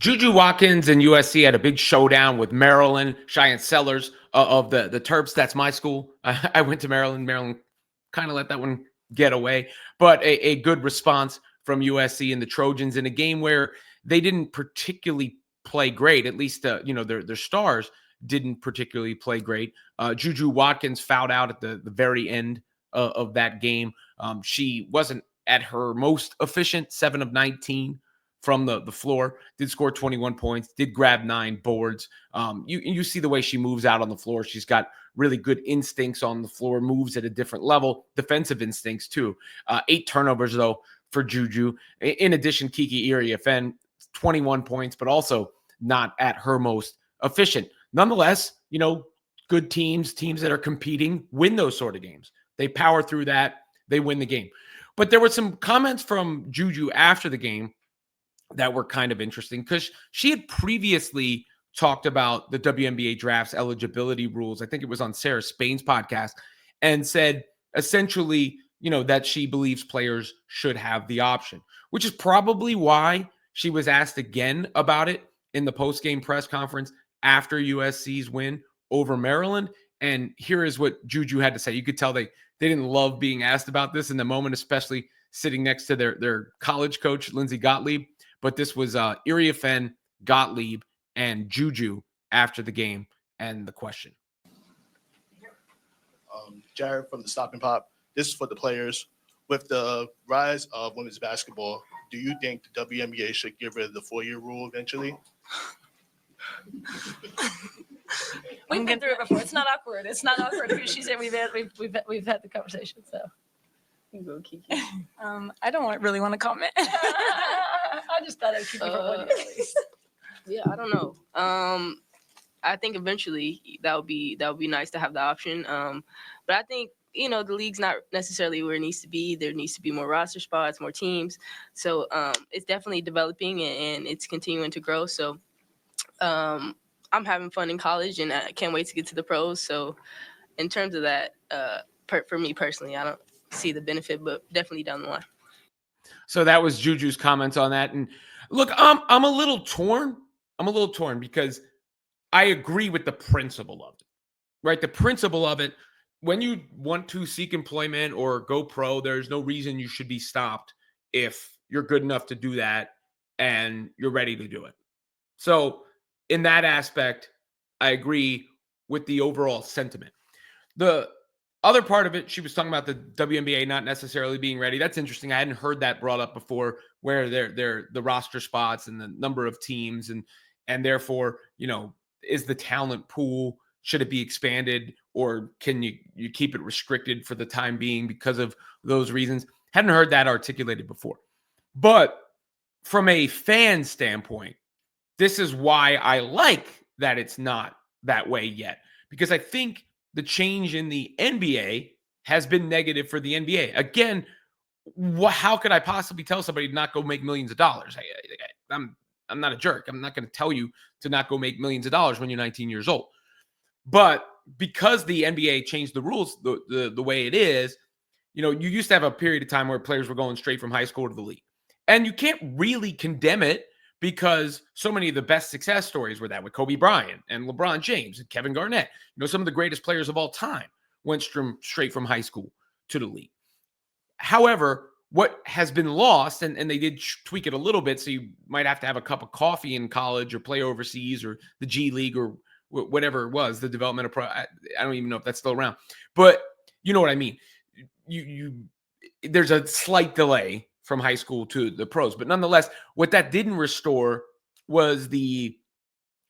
JuJu Watkins and USC had a big showdown with Maryland. Cheyenne Sellers of the Terps. That's my school. I went to Maryland. Maryland kind of let that one get away, but a good response from USC and the Trojans in a game where they didn't particularly play great. At least, their stars didn't particularly play great. JuJu Watkins fouled out at the very end of that game. She wasn't at her most efficient, 7 of 19 from the floor, did score 21 points, did grab 9 boards. You see the way she moves out on the floor. She's got really good instincts on the floor, moves at a different level, defensive instincts too. 8 turnovers, though, for JuJu. In addition, Kiki Iriafen, 21 points, but also not at her most efficient. Nonetheless, good teams that are competing, win those sort of games. They power through that. They win the game. But there were some comments from JuJu after the game that were kind of interesting because she had previously talked about the WNBA Draft's eligibility rules. I think it was on Sarah Spain's podcast, and said essentially, that she believes players should have the option, which is probably why she was asked again about it in the post-game press conference after USC's win over Maryland. And here is what JuJu had to say. You could tell they didn't love being asked about this in the moment, especially sitting next to their college coach, Lindsey Gottlieb. But this was Iriafen, Gottlieb, and JuJu after the game and the question. Jared from the Stop and Pop. This is for the players. With the rise of women's basketball, do you think the WNBA should get rid of the 4-year rule eventually? We've been through it before. It's not awkward. It's not awkward because she said we've had the conversation. So you go, Kiki. I don't really want to comment. I just thought I'd keep it for 1 year at least. Yeah, I don't know. I think eventually that would be nice to have the option. But I think the league's not necessarily where it needs to be. There needs to be more roster spots, more teams. So it's definitely developing and it's continuing to grow. So I'm having fun in college and I can't wait to get to the pros. So in terms of that, for me personally, I don't see the benefit, but definitely down the line. So that was JuJu's comments on that. And look, I'm a little torn. I'm a little torn because I agree with the principle of it, right? The principle of it, when you want to seek employment or go pro, there's no reason you should be stopped if you're good enough to do that and you're ready to do it. So in that aspect, I agree with the overall sentiment. The other part of it, she was talking about the WNBA not necessarily being ready. That's interesting. I hadn't heard that brought up before, where they're the roster spots and the number of teams and therefore, is the talent pool, should it be expanded or can you keep it restricted for the time being because of those reasons? Hadn't heard that articulated before. But from a fan standpoint, this is why I like that it's not that way yet, because I think the change in the NBA has been negative for the NBA. Again, how could I possibly tell somebody to not go make millions of dollars? I'm not a jerk. I'm not going to tell you to not go make millions of dollars when you're 19 years old. But because the NBA changed the rules the way it is, you used to have a period of time where players were going straight from high school to the league. And you can't really condemn it because so many of the best success stories were that with Kobe Bryant and LeBron James and Kevin Garnett. Some of the greatest players of all time went straight from high school to the league. However, what has been lost, and they did tweak it a little bit, so you might have to have a cup of coffee in college or play overseas or the G League or whatever it was, the development of I don't even know if that's still around. But you know what I mean. There's a slight delay from high school to the pros. But nonetheless, what that didn't restore was the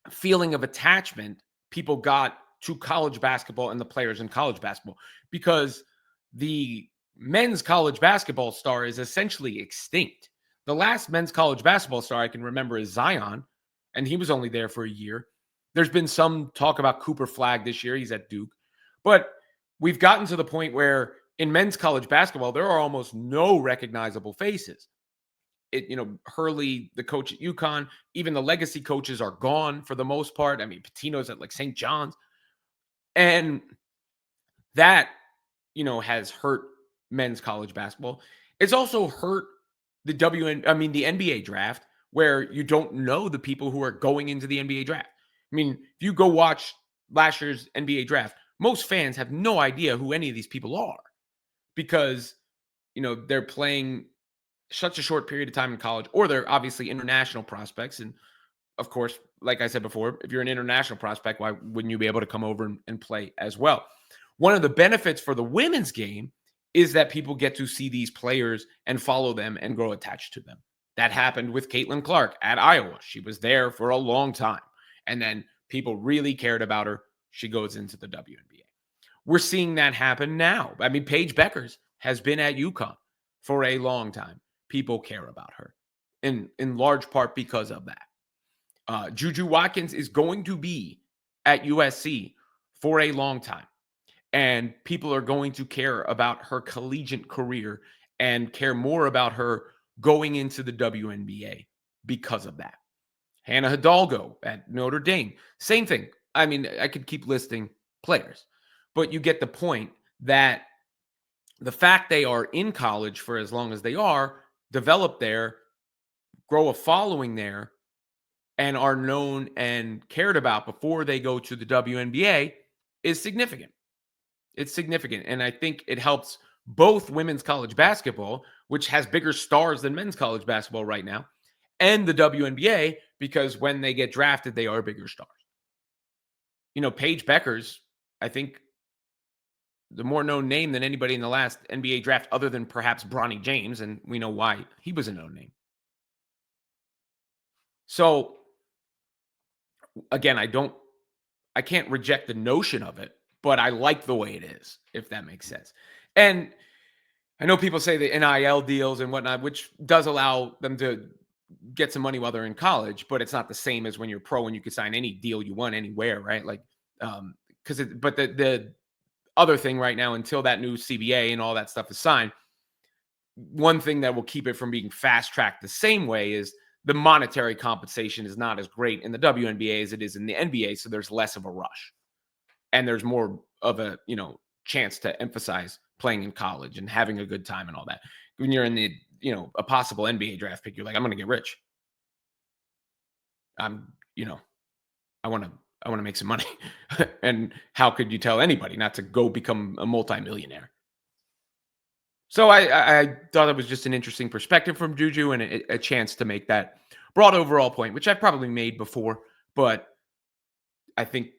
feeling of attachment people got to college basketball and the players in college basketball, because the men's college basketball star is essentially extinct. The last men's college basketball star I can remember is Zion, and he was only there for a year. There's been some talk about Cooper Flagg this year. He's at Duke. But we've gotten to the point where in men's college basketball, there are almost no recognizable faces. Hurley, the coach at UConn, even the legacy coaches are gone for the most part. I mean, Pitino's at St. John's. And that, has hurt men's college basketball. It's also hurt the NBA draft, where you don't know the people who are going into the NBA draft. I mean, if you go watch last year's NBA draft, most fans have no idea who any of these people are because, they're playing such a short period of time in college, or they're obviously international prospects. And of course, like I said before, if you're an international prospect, why wouldn't you be able to come over and play as well? One of the benefits for the women's game is that people get to see these players and follow them and grow attached to them. That happened with Caitlin Clark at Iowa. She was there for a long time. And then people really cared about her. She goes into the WNBA. We're seeing that happen now. I mean, Paige Beckers has been at UConn for a long time. People care about her in large part because of that. JuJu Watkins is going to be at USC for a long time. And people are going to care about her collegiate career and care more about her going into the WNBA because of that. Hannah Hidalgo at Notre Dame, same thing. I mean, I could keep listing players, but you get the point that the fact they are in college for as long as they are, develop there, grow a following there, and are known and cared about before they go to the WNBA is significant. It's significant. And I think it helps both women's college basketball, which has bigger stars than men's college basketball right now, and the WNBA, because when they get drafted, they are bigger stars. Paige Beckers, I think the more known name than anybody in the last NBA draft, other than perhaps Bronny James, and we know why he was a known name. So again, I can't reject the notion of it, but I like the way it is, if that makes sense. And I know people say the NIL deals and whatnot, which does allow them to get some money while they're in college, but it's not the same as when you're pro and you can sign any deal you want anywhere, right? Like, but the other thing right now, until that new CBA and all that stuff is signed, one thing that will keep it from being fast tracked the same way is the monetary compensation is not as great in the WNBA as it is in the NBA. So there's less of a rush and there's more of a, chance to emphasize playing in college and having a good time and all that. When you're in the, a possible NBA draft pick, you're like, I'm going to get rich. I want to make some money. And how could you tell anybody not to go become a multimillionaire? So I thought it was just an interesting perspective from JuJu and a chance to make that broad overall point, which I've probably made before, but I think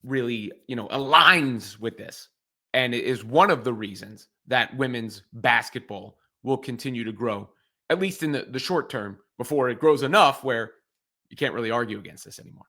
really, aligns with this. And it is one of the reasons that women's basketball will continue to grow, at least in the short term, before it grows enough where you can't really argue against this anymore.